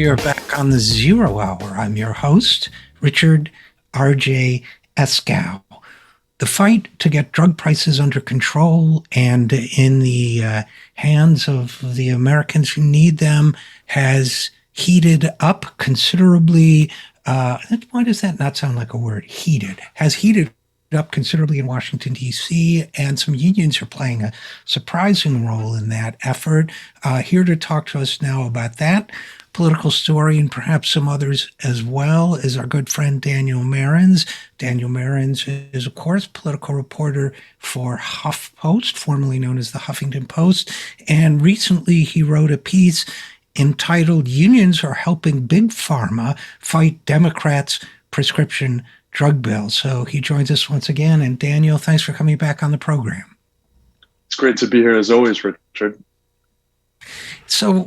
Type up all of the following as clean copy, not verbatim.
we are back on the Zero Hour. I'm your host, Richard RJ Eskow. The fight to get drug prices under control and in the hands of the Americans who need them has heated up considerably. Why does that not sound like a word? Heated. Has heated up considerably in Washington, D.C., and some unions are playing a surprising role in that effort. Here to talk to us now about that political story and perhaps some others as well is our good friend Daniel Marans. Daniel Marans is, of course, political reporter for HuffPost, formerly known as the Huffington Post, and recently he wrote a piece entitled "Unions Are Helping Big Pharma Fight Democrats' Prescription Drug Bill." So he joins us once again. And Daniel, thanks for coming back on the program. It's great to be here as always, Richard. So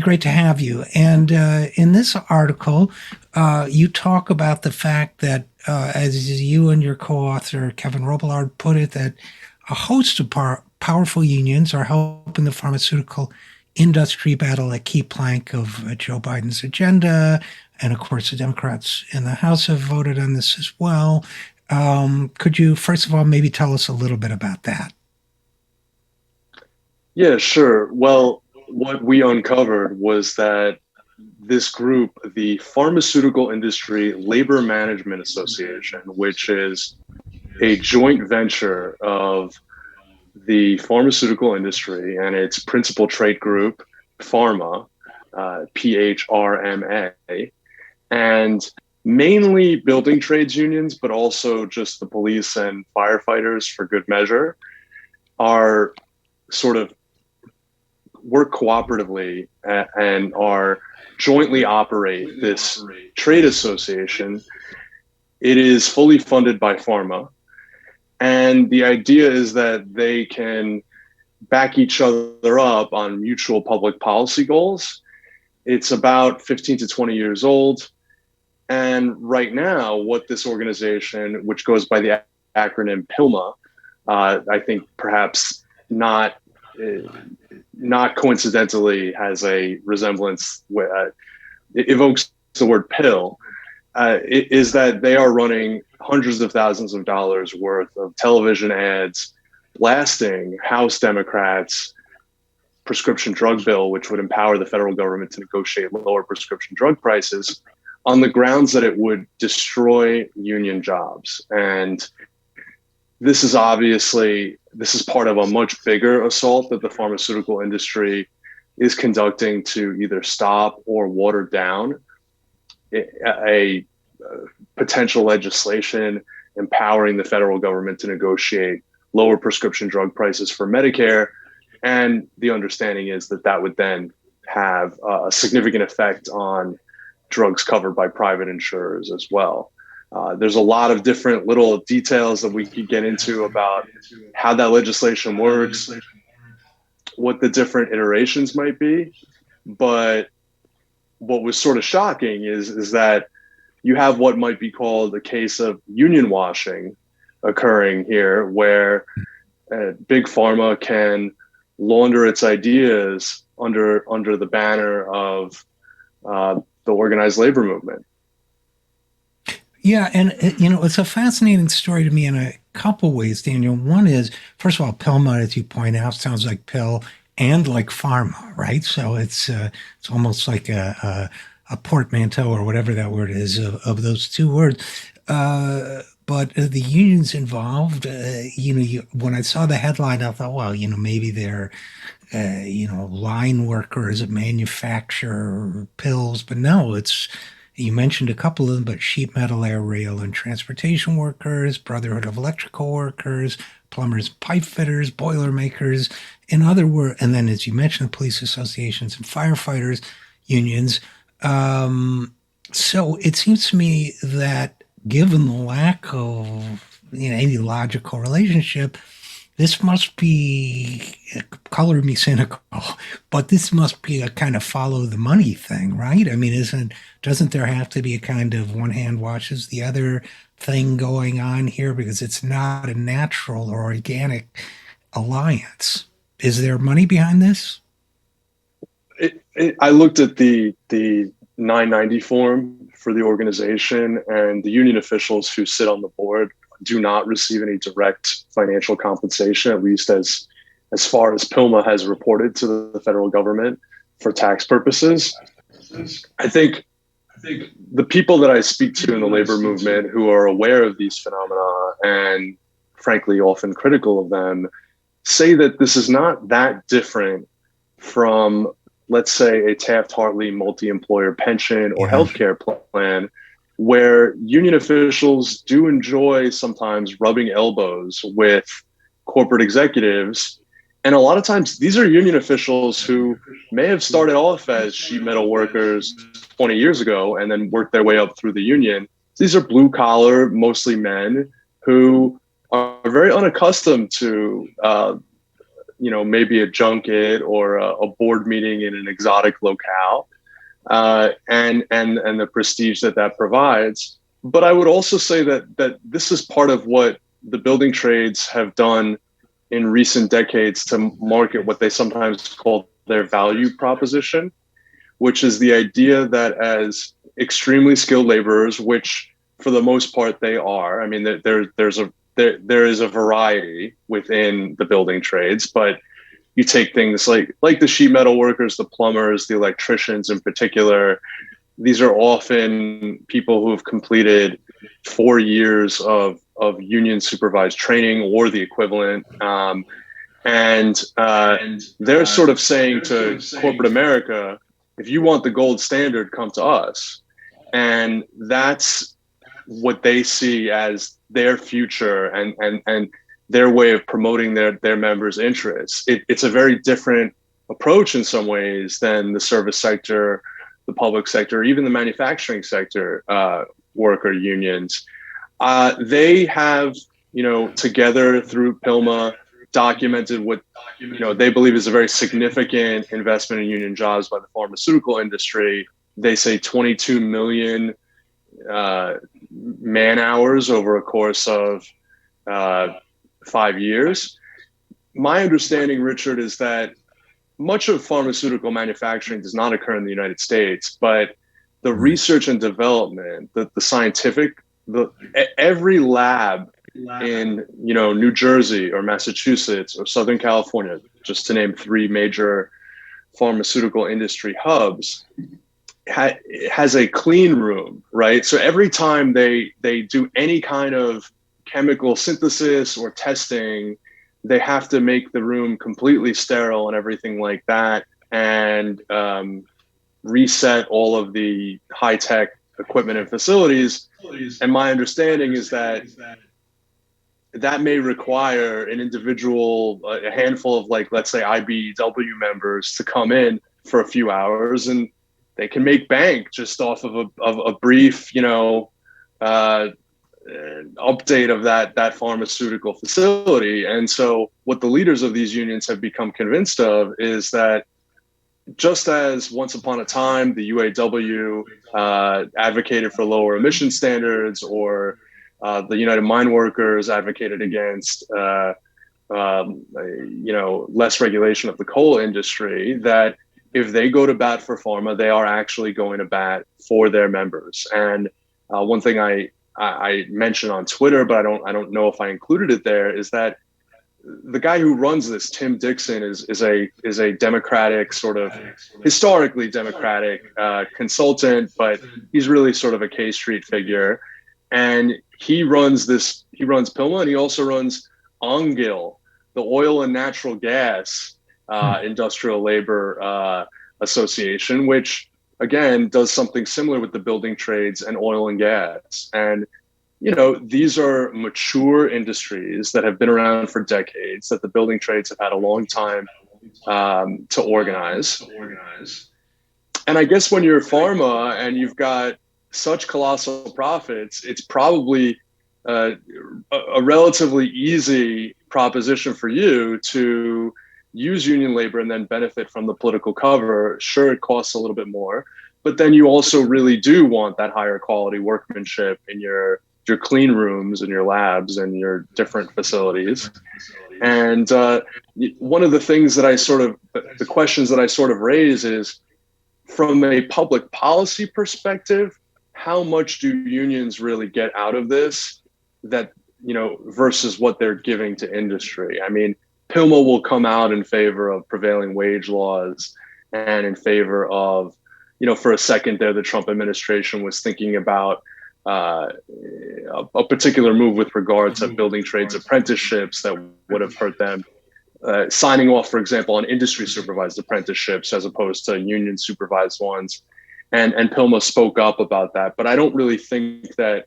great to have you. And in this article, you talk about the fact that, as you and your co-author Kevin Robillard put it, that a host of powerful unions are helping the pharmaceutical industry battle a key plank of Joe Biden's agenda. And of course, the Democrats in the House have voted on this as well. Could you, first of all, maybe tell us a little bit about that? Yeah, sure. Well, what we uncovered was that this group, the Pharmaceutical Industry Labor Management Association, which is a joint venture of the pharmaceutical industry and its principal trade group, Pharma, PHRMA, and mainly building trades unions, but also just the police and firefighters for good measure, are sort of work cooperatively and are jointly operate this trade association. It is fully funded by Pharma. And the idea is that they can back each other up on mutual public policy goals. It's about 15 to 20 years old. And right now, what this organization, which goes by the acronym PILMA, I think perhaps not coincidentally has a resemblance with, it evokes the word pill, is that they are running hundreds of thousands of dollars worth of television ads blasting House Democrats' prescription drug bill, which would empower the federal government to negotiate lower prescription drug prices, on the grounds that it would destroy union jobs. And this is part of a much bigger assault that the pharmaceutical industry is conducting to either stop or water down a potential legislation empowering the federal government to negotiate lower prescription drug prices for Medicare. And the understanding is that that would then have a significant effect on drugs covered by private insurers as well. There's a lot of different little details that we could get into about how that legislation works, what the different iterations might be. But what was sort of shocking is that you have what might be called a case of union washing occurring here, where Big Pharma can launder its ideas under the banner of the organized labor movement. Yeah, and it's a fascinating story to me in a couple ways, Daniel. One is, first of all, PILMA, as you point out, sounds like pill and like pharma, right? So it's almost like a portmanteau or whatever that word is of those two words. But the unions involved, when I saw the headline, I thought, well, maybe they're, line workers that manufacture pills, but no, you mentioned a couple of them, but sheet metal, air, rail, and transportation workers, Brotherhood of Electrical Workers, plumbers, pipe fitters, boiler makers, in other words, and then as you mentioned, police associations and firefighters unions. So it seems to me that given the lack of any logical relationship, this must be, color me cynical, but this must be a kind of follow the money thing, right? I mean, doesn't there have to be a kind of one hand washes the other thing going on here, because it's not a natural or organic alliance? Is there money behind this? I looked at the 990 form for the organization, and the union officials who sit on the board do not receive any direct financial compensation, at least as far as PILMA has reported to the federal government for tax purposes. I think the people that I speak to in the labor movement who are aware of these phenomena and frankly often critical of them say that this is not that different from, let's say, a Taft-Hartley multi-employer pension or healthcare plan, where union officials do enjoy sometimes rubbing elbows with corporate executives. And a lot of times these are union officials who may have started off as sheet metal workers 20 years ago and then worked their way up through the union. These are blue collar, mostly men who are very unaccustomed to, maybe a junket or a board meeting in an exotic locale, and the prestige that provides. But I would also say that this is part of what the building trades have done in recent decades to market what they sometimes call their value proposition, which is the idea that as extremely skilled laborers, which for the most part they are, I mean, there is a variety within the building trades, but you take things like the sheet metal workers, the plumbers, the electricians in particular. These are often people who have completed 4 years of union supervised training or the equivalent. And they're sort of saying to corporate America, if you want the gold standard, come to us. And that's what they see as their future and their way of promoting their members' interests. It's a very different approach in some ways than the service sector, the public sector, even the manufacturing sector worker unions. They have, together through PILMA, documented what they believe is a very significant investment in union jobs by the pharmaceutical industry. They say 22 million man hours over a course of 5 years. My understanding, Richard, is that much of pharmaceutical manufacturing does not occur in the United States, but the research and development, the scientific, every lab in New Jersey or Massachusetts or Southern California, just to name 3 major pharmaceutical industry hubs, has a clean room, right? So every time they do any kind of chemical synthesis or testing, they have to make the room completely sterile and everything like that, and reset all of the high-tech equipment and facilities. And my understanding is that may require an individual, a handful of, let's say, IBEW members to come in for a few hours, and they can make bank just off of a brief, update of that pharmaceutical facility. And so what the leaders of these unions have become convinced of is that just as once upon a time the UAW advocated for lower emission standards, or the United Mine Workers advocated against less regulation of the coal industry, that if they go to bat for pharma, they are actually going to bat for their members. And one thing I mentioned on Twitter, but I don't know if I included it there, is that the guy who runs this, Tim Dixon, is a Democratic, sort of historically Democratic consultant, but he's really sort of a K Street figure. And he runs PILMA, and he also runs ONGIL, the Oil and Natural Gas Industrial Labor Association, which again does something similar with the building trades and oil and gas. And these are mature industries that have been around for decades, that the building trades have had a long time to organize. And I guess when you're pharma and you've got such colossal profits, it's probably a relatively easy proposition for you to use union labor and then benefit from the political cover. Sure, it costs a little bit more, but then you also really do want that higher quality workmanship in your clean rooms and your labs and your different facilities. And one of the things that the questions that I sort of raise is, from a public policy perspective, how much do unions really get out of this that, versus what they're giving to industry? I mean, PILMA will come out in favor of prevailing wage laws and in favor of, for a second there, the Trump administration was thinking about a particular move with regard to building trades apprenticeships that would have hurt them. Signing off, for example, on industry supervised apprenticeships as opposed to union supervised ones. And PILMA spoke up about that. But I don't really think that,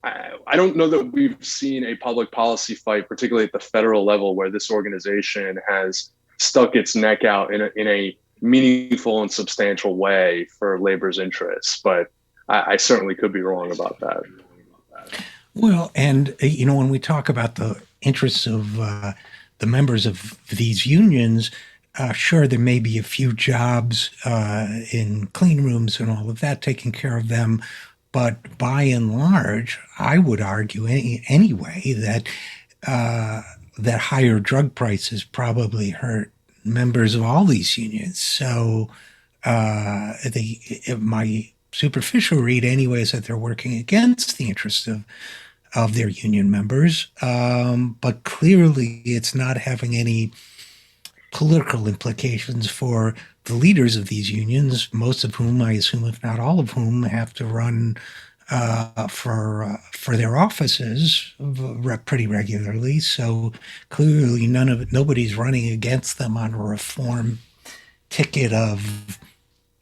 I don't know that we've seen a public policy fight, particularly at the federal level, where this organization has stuck its neck out in a meaningful and substantial way for labor's interests. But I certainly could be wrong about that. Well, and when we talk about the interests of the members of these unions, sure, there may be a few jobs in clean rooms and all of that taking care of them, but by and large, I would argue anyway that that higher drug prices probably hurt members of all these unions. So my superficial read anyway is that they're working against the interests of their union members, but clearly it's not having any political implications for the leaders of these unions, most of whom, I assume, if not all of whom, have to run for their offices pretty regularly. So clearly, nobody's running against them on a reform ticket of,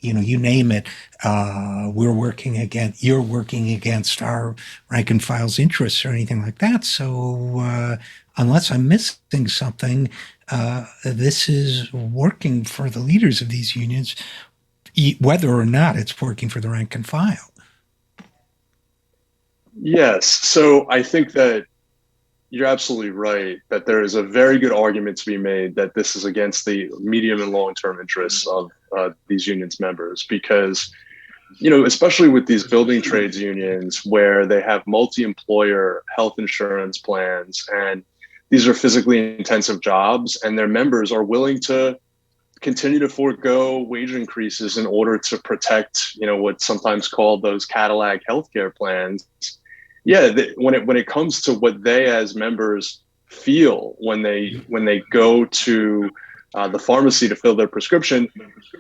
you name it. You're working against our rank and file's interests or anything like that. So unless I'm missing something, this is working for the leaders of these unions, whether or not it's working for the rank and file. Yes. So I think that you're absolutely right that there is a very good argument to be made that this is against the medium and long-term interests of these unions members, because, especially with these building trades unions where they have multi-employer health insurance plans, and these are physically intensive jobs, and their members are willing to continue to forego wage increases in order to protect, what's sometimes called those Cadillac healthcare plans. Yeah, when it comes to what they as members feel when they go to the pharmacy to fill their prescription,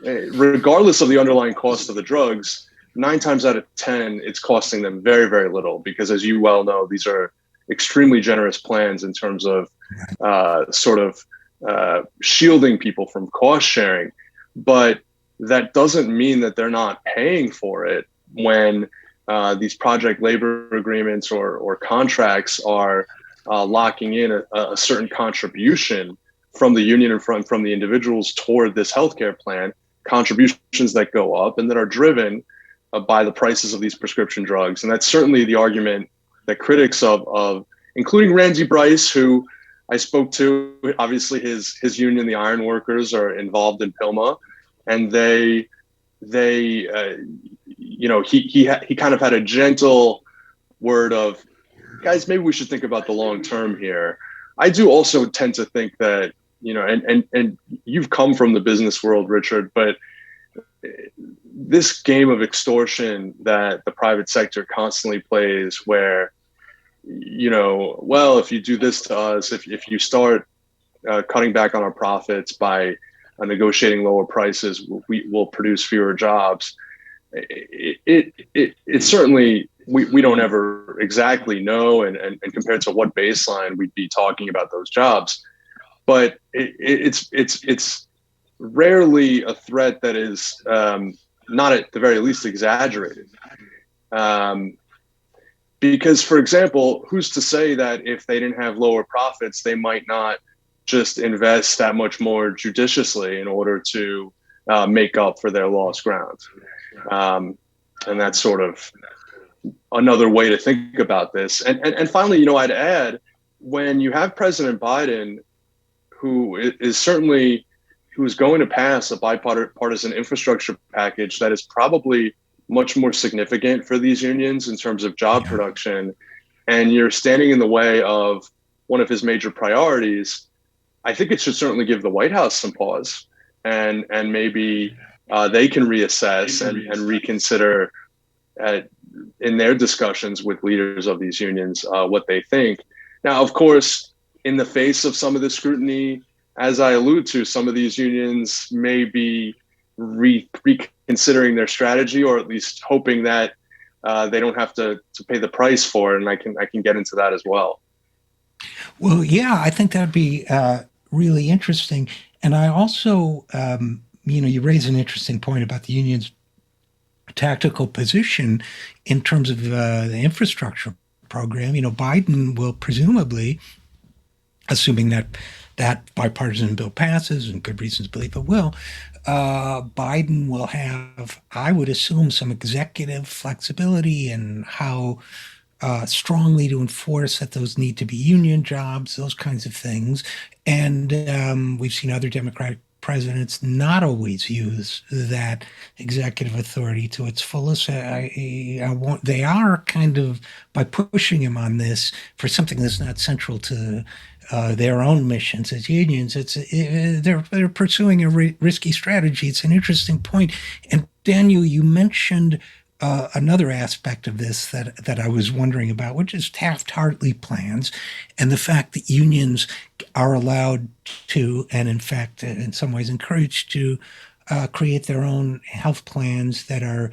regardless of the underlying cost of the drugs, 9 times out of 10, it's costing them very, very little, because as you well know, these are extremely generous plans in terms of shielding people from cost sharing. But that doesn't mean that they're not paying for it when these project labor agreements or contracts are locking in a certain contribution from the union and from the individuals toward this healthcare plan, contributions that go up and that are driven by the prices of these prescription drugs. And that's certainly the argument that critics of including Randy Bryce, who I spoke to, obviously his union, the iron workers, are involved in PILMA, and he kind of had a gentle word of, guys, maybe we should think about the long term here. I do also tend to think that, and you've come from the business world, Richard, but this game of extortion that the private sector constantly plays, where, well, if you do this to us, if you start cutting back on our profits by negotiating lower prices, we will produce fewer jobs. It certainly, we don't ever exactly know, and compared to what baseline we'd be talking about those jobs, but it's rarely a threat that is not at the very least exaggerated. Because, for example, who's to say that if they didn't have lower profits, they might not just invest that much more judiciously in order to make up for their lost ground? And that's sort of another way to think about this. And finally, I'd add, when you have President Biden, who's going to pass a bipartisan infrastructure package that is probably much more significant for these unions in terms of job production, and you're standing in the way of one of his major priorities, I think it should certainly give the White House some pause, and maybe they can reassess and reconsider at, in their discussions with leaders of these unions what they think. Now, of course, in the face of some of the scrutiny, as I allude to, some of these unions may be reconsidering their strategy, or at least hoping that they don't have to pay the price for it. And I can get into that as well. Well, yeah, I think that'd be really interesting. And I also, you raise an interesting point about the union's tactical position in terms of the infrastructure program. Biden will presumably, assuming that that bipartisan bill passes, and good reasons to believe it will, Biden will have, I would assume, some executive flexibility in how strongly to enforce that those need to be union jobs, those kinds of things. And we've seen other Democratic presidents not always use that executive authority to its fullest. They are kind of, by pushing him on this for something that's not central to their own missions as unions. They're pursuing a risky strategy. It's an interesting point. And Daniel, you mentioned another aspect of this that I was wondering about, which is Taft-Hartley plans, and the fact that unions are allowed to, and in fact, in some ways encouraged to, create their own health plans that are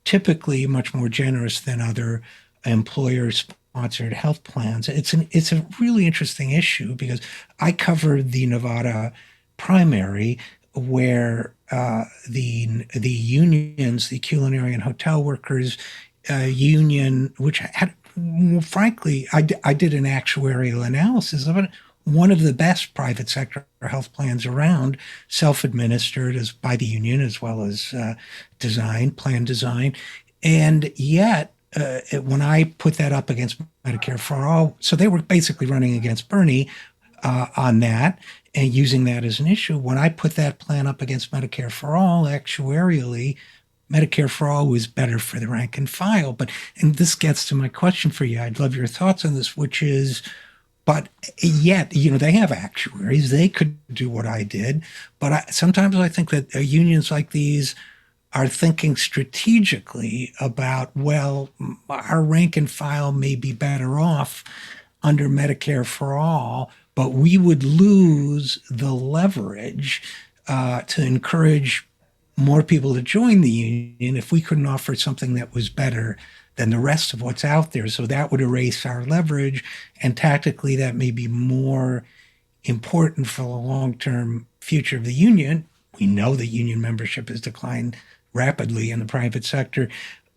typically much more generous than other employer-sponsored health plans. It's a really interesting issue because I covered the Nevada primary where the unions, the culinary and hotel workers union, which had, well, frankly, I did an actuarial analysis of it. One of the best private sector health plans around, self-administered as by the union as well as plan design, and yet when I put that up against Medicare for All, so they were basically running against Bernie on that and using that as an issue. When I put that plan up against Medicare for All, actuarially, Medicare for All was better for the rank and file. And this gets to my question for you. I'd love your thoughts on this, which is, but yet, they have actuaries. They could do what I did. But sometimes I think that unions like these are thinking strategically about, well, our rank and file may be better off under Medicare for All, but we would lose the leverage to encourage more people to join the union if we couldn't offer something that was better than the rest of what's out there. So that would erase our leverage, and tactically that may be more important for the long-term future of the union. We know that union membership has declined rapidly in the private sector,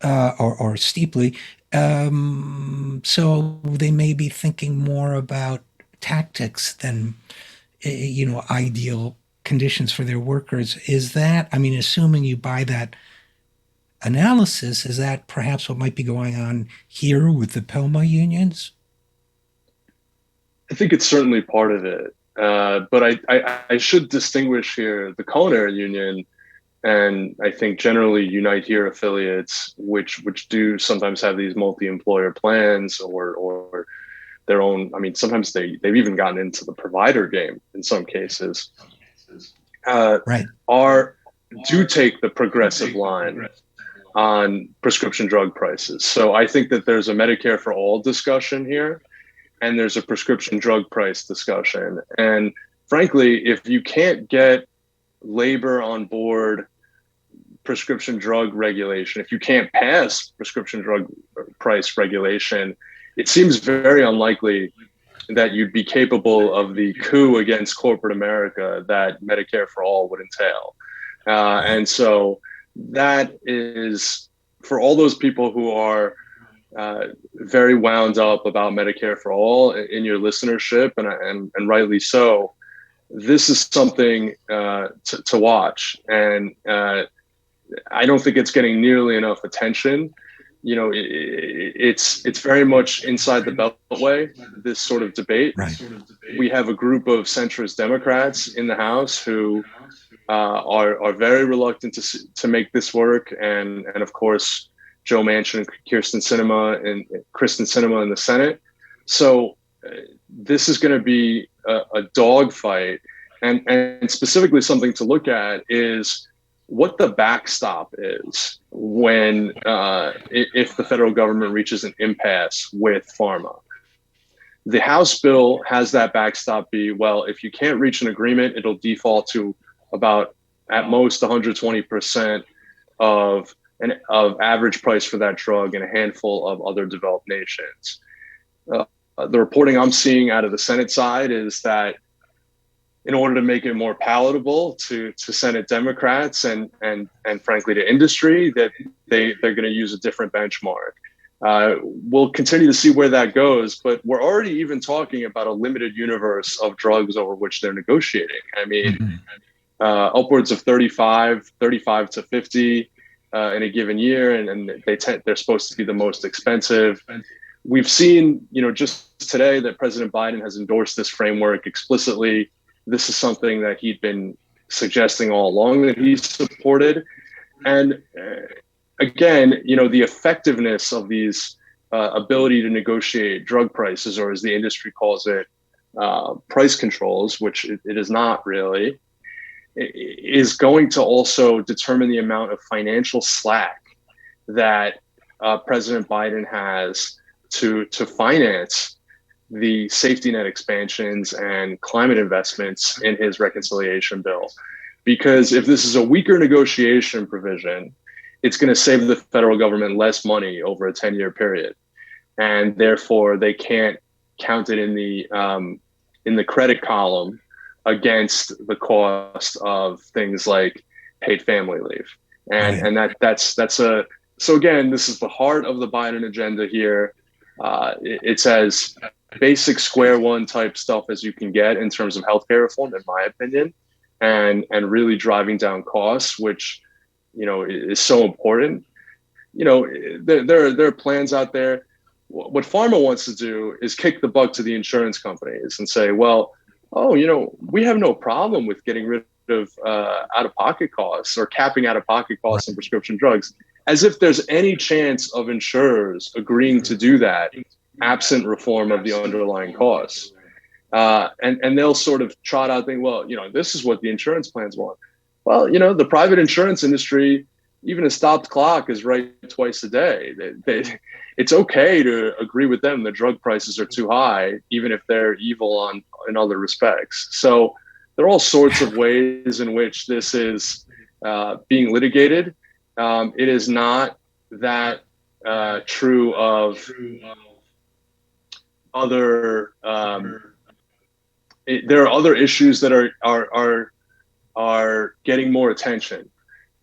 or steeply. So they may be thinking more about tactics than, ideal conditions for their workers. Is that, I mean, assuming you buy that analysis, is that perhaps what might be going on here with the PILMA unions? I think it's certainly part of it. But I should distinguish here the culinary union and I think generally Unite Here affiliates, which do sometimes have these multi-employer plans or their own. I mean, sometimes they've even gotten into the provider game in some cases. Right. Are do take the progressive line on prescription drug prices. So I think that there's a Medicare for all discussion here, and there's a prescription drug price discussion. And frankly, if you can't get labor on board prescription drug regulation, if you can't pass prescription drug price regulation, it seems very unlikely that you'd be capable of the coup against corporate America that Medicare for all would entail. And so that is for all those people who are very wound up about Medicare for all in your listenership, and rightly so. This is something to watch, and I don't think it's getting nearly enough attention. You know, it's very much inside the beltway, this sort of debate. Right. We have a group of centrist Democrats in the House who are very reluctant to make this work, and of course Joe Manchin and Kristen Sinema in the Senate. So this is going to be a dogfight, and specifically something to look at is what the backstop is when if the federal government reaches an impasse with pharma. The House bill has that backstop be, well, if you can't reach an agreement, it'll default to about at most 120% of of average price for that drug in a handful of other developed nations. Uh, the reporting I'm seeing out of the Senate side is that in order to make it more palatable to Senate Democrats and frankly to industry, that they're going to use a different benchmark. We'll continue to see where that goes, but we're already even talking about a limited universe of drugs over which they're negotiating. I mean, upwards of 35 to 50 in a given year, and they're supposed to be the most expensive. We've seen, just today that President Biden has endorsed this framework explicitly. This is something that he'd been suggesting all along that he supported. And again, the effectiveness of these ability to negotiate drug prices, or as the industry calls it, price controls, which it is not really, is going to also determine the amount of financial slack that President Biden has to finance the safety net expansions and climate investments in his reconciliation bill. Because if this is a weaker negotiation provision, it's going to save the federal government less money over a 10-year period. And therefore, they can't count it in the credit column against the cost of things like paid family leave. And that's so again, this is the heart of the Biden agenda here. It's as basic square one type stuff as you can get in terms of healthcare reform, in my opinion, and really driving down costs, which is so important. There are plans out there. What Pharma wants to do is kick the buck to the insurance companies and say, well, we have no problem with getting rid of out-of-pocket costs or capping out-of-pocket costs in prescription drugs, as if there's any chance of insurers agreeing to do that absent reform of the underlying costs. And they'll sort of trot out things, well, this is what the insurance plans want. Well, the private insurance industry, even a stopped clock is right twice a day. It's okay to agree with them that drug prices are too high, even if they're evil in other respects. So there are all sorts of ways in which this is being litigated. It is not that true of other. There are other issues that are getting more attention,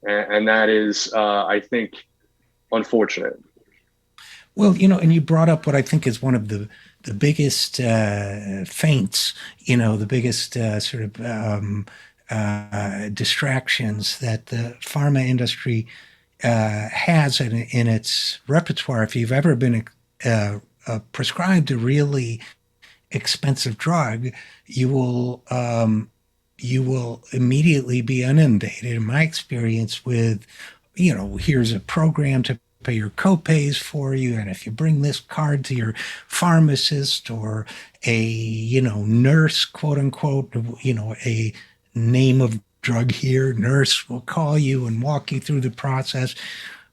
and that is, I think, unfortunate. Well, and you brought up what I think is one of the biggest feints, the biggest sort of distractions that the pharma industry has in its repertoire. If you've ever been prescribed a really expensive drug, you will immediately be inundated, in my experience, with, here's a program to pay your copays for you, and if you bring this card to your pharmacist or a nurse, quote unquote, a name of drug here, nurse will call you and walk you through the process,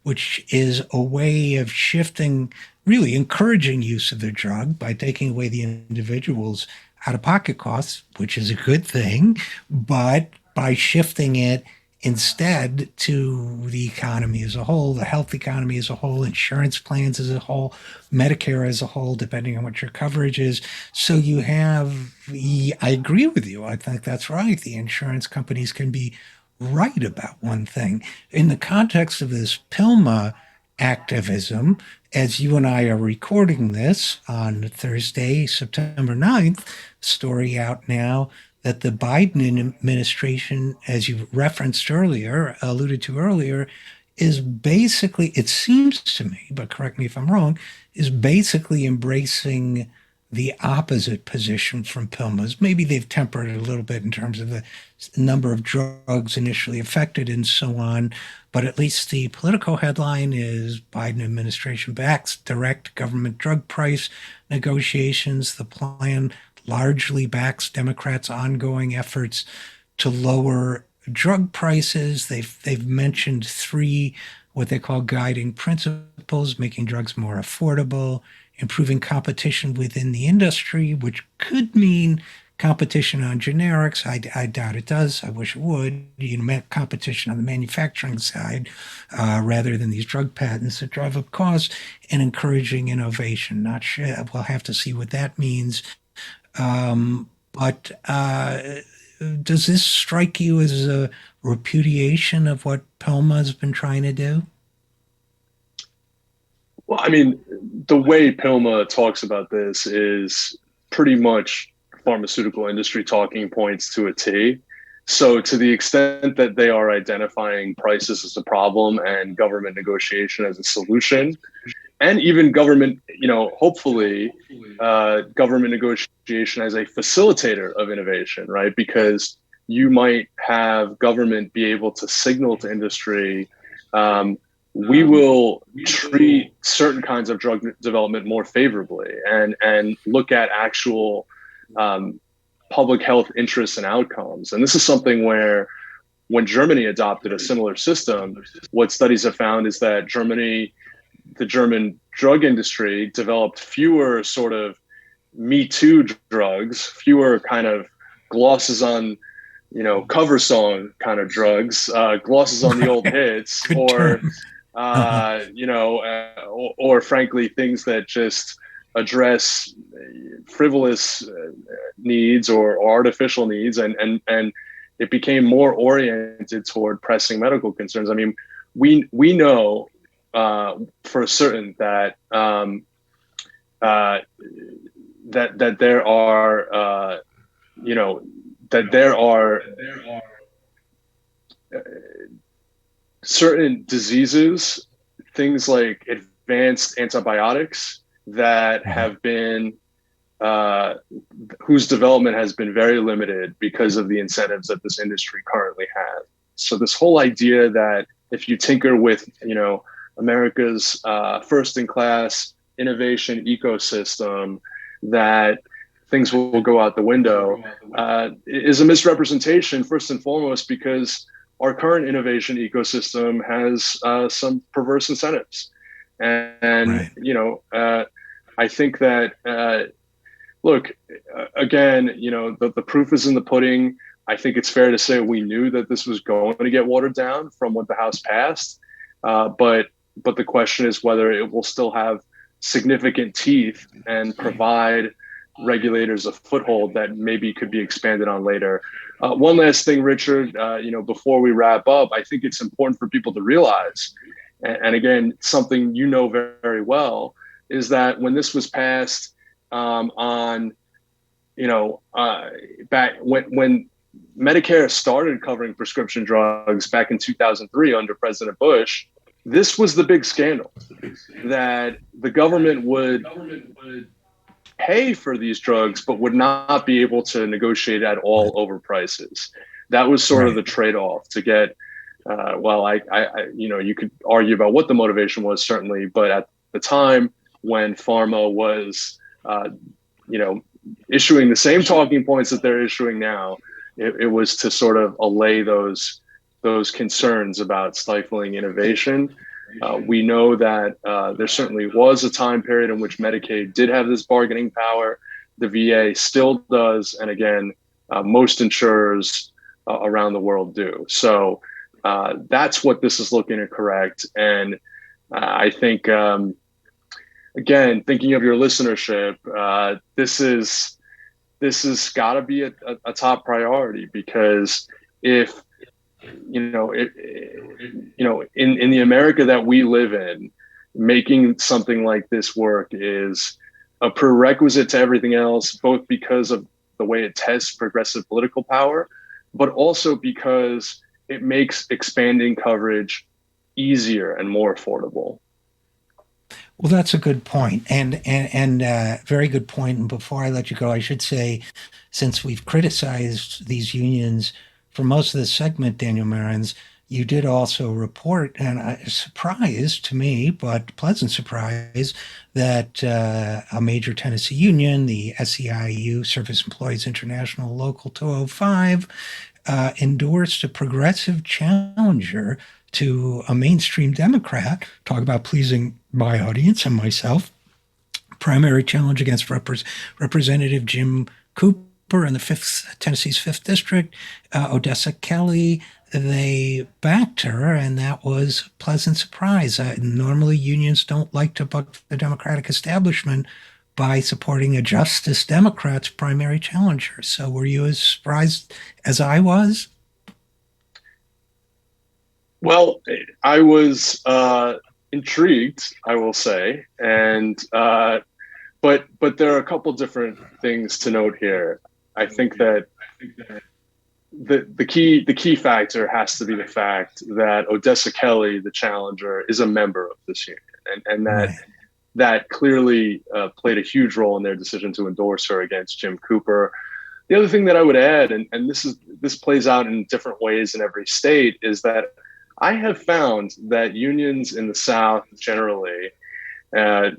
which is a way of shifting, really encouraging use of the drug by taking away the individual's out-of-pocket costs, which is a good thing, but by shifting it instead to the economy as a whole, the health economy as a whole, insurance plans as a whole, Medicare as a whole, depending on what your coverage is. So you have, I agree with you. I think that's right. The insurance companies can be right about one thing. In the context of this PILMA activism, as you and I are recording this on Thursday, September 9th, story out now that the Biden administration, as you referenced earlier, alluded to earlier, is basically, it seems to me, but correct me if I'm wrong, is basically embracing the opposite position from PILMA's. Maybe they've tempered it a little bit in terms of the number of drugs initially affected and so on. But at least the Politico headline is Biden administration backs direct government drug price negotiations. The plan largely backs Democrats' ongoing efforts to lower drug prices. They've mentioned three what they call guiding principles: making drugs more affordable, improving competition within the industry, which could mean competition on generics. I doubt it does. I wish it would. Competition on the manufacturing side rather than these drug patents that drive up costs, and encouraging innovation. Not sure. We'll have to see what that means. But does this strike you as a repudiation of what PILMA has been trying to do? Well, I mean, the way PILMA talks about this is pretty much pharmaceutical industry talking points to a T. So to the extent that they are identifying prices as a problem and government negotiation as a solution, and even government, hopefully government negotiation as a facilitator of innovation, right? Because you might have government be able to signal to industry, we will treat certain kinds of drug development more favorably and look at actual public health interests and outcomes. And this is something where when Germany adopted a similar system, what studies have found is that the German drug industry developed fewer sort of Me Too drugs, fewer kind of glosses on, cover song kind of drugs, glosses on the old hits, or, or frankly, things that just address frivolous needs or artificial needs. And it became more oriented toward pressing medical concerns. I mean, we know for certain that that there are that there are certain diseases, things like advanced antibiotics that have been whose development has been very limited because of the incentives that this industry currently has. So this whole idea that if you tinker with America's first-in-class innovation ecosystem, that things will go out the window is a misrepresentation, first and foremost, because our current innovation ecosystem has some perverse incentives. And right. I think that, look, again, the proof is in the pudding. I think it's fair to say we knew that this was going to get watered down from what the House passed. But the question is whether it will still have significant teeth and provide regulators a foothold that maybe could be expanded on later. One last thing, Richard, before we wrap up, I think it's important for people to realize, and again, something very, very well, is that when this was passed back when Medicare started covering prescription drugs back in 2003 under President Bush, this was the big scandal, that the government would pay for these drugs, but would not be able to negotiate at all over prices. That was sort of the trade-off to get, you could argue about what the motivation was, certainly, but at the time when Pharma was, issuing the same talking points that they're issuing now, it was to sort of allay those concerns about stifling innovation. We know that there certainly was a time period in which Medicaid did have this bargaining power. The VA still does. And again, most insurers around the world do. So that's what this is looking to correct. And I think, again, thinking of your listenership, this has got to be a top priority, because if in the America that we live in, making something like this work is a prerequisite to everything else, both because of the way it tests progressive political power, but also because it makes expanding coverage easier and more affordable. Well, that's a good point, and very good point. And before I let you go, I should say, since we've criticized these unions for most of the segment, Daniel Marans, you did also report, and a surprise to me, but pleasant surprise, that a major Tennessee union, the SEIU, Service Employees International Local 205, endorsed a progressive challenger to a mainstream Democrat. Talk about pleasing my audience and myself. Primary challenge against Representative Jim Cooper in the fifth Tennessee's fifth district, Odessa Kelly. They backed her, and that was a pleasant surprise. Normally, unions don't like to buck the Democratic establishment by supporting a Justice Democrat's primary challenger. So, were you as surprised as I was? Well, I was intrigued, I will say, and but there are a couple different things to note here. I think that the key factor has to be the fact that Odessa Kelly, the challenger, is a member of this union, and that Right. that clearly played a huge role in their decision to endorse her against Jim Cooper. The other thing that I would add, and this plays out in different ways in every state, is that I have found that unions in the South generally, uh,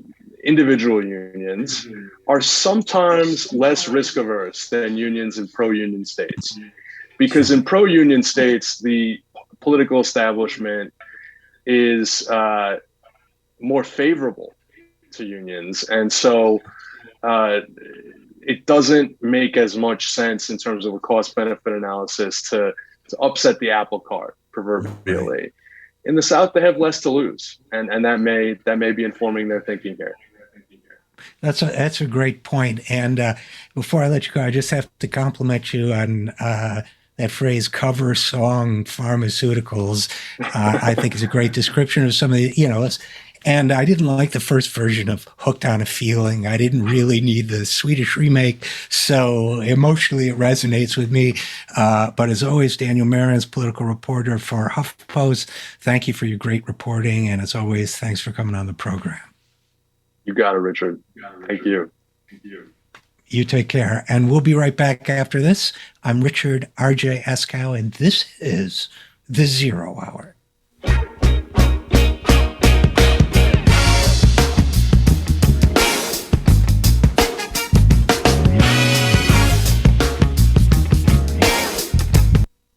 individual unions, are sometimes less risk averse than unions in pro union states. Because Sure. in pro union states, the political establishment is more favorable to unions. And so uh, it doesn't make as much sense in terms of a cost benefit analysis to upset the apple cart, Right. proverbially. In the South, they have less to lose, and that may be informing their thinking here. That's a great point. And before I let you go, I just have to compliment you on that phrase "cover song pharmaceuticals." I think is a great description of some of the. And I didn't like the first version of "Hooked on a Feeling." I didn't really need the Swedish remake, so emotionally it resonates with me. But as always, Daniel Marans, political reporter for HuffPost. Thank you for your great reporting, and as always, thanks for coming on the program. You got it, Richard. Thank you. You take care. And we'll be right back after this. I'm Richard RJ Eskow, and this is the Zero Hour.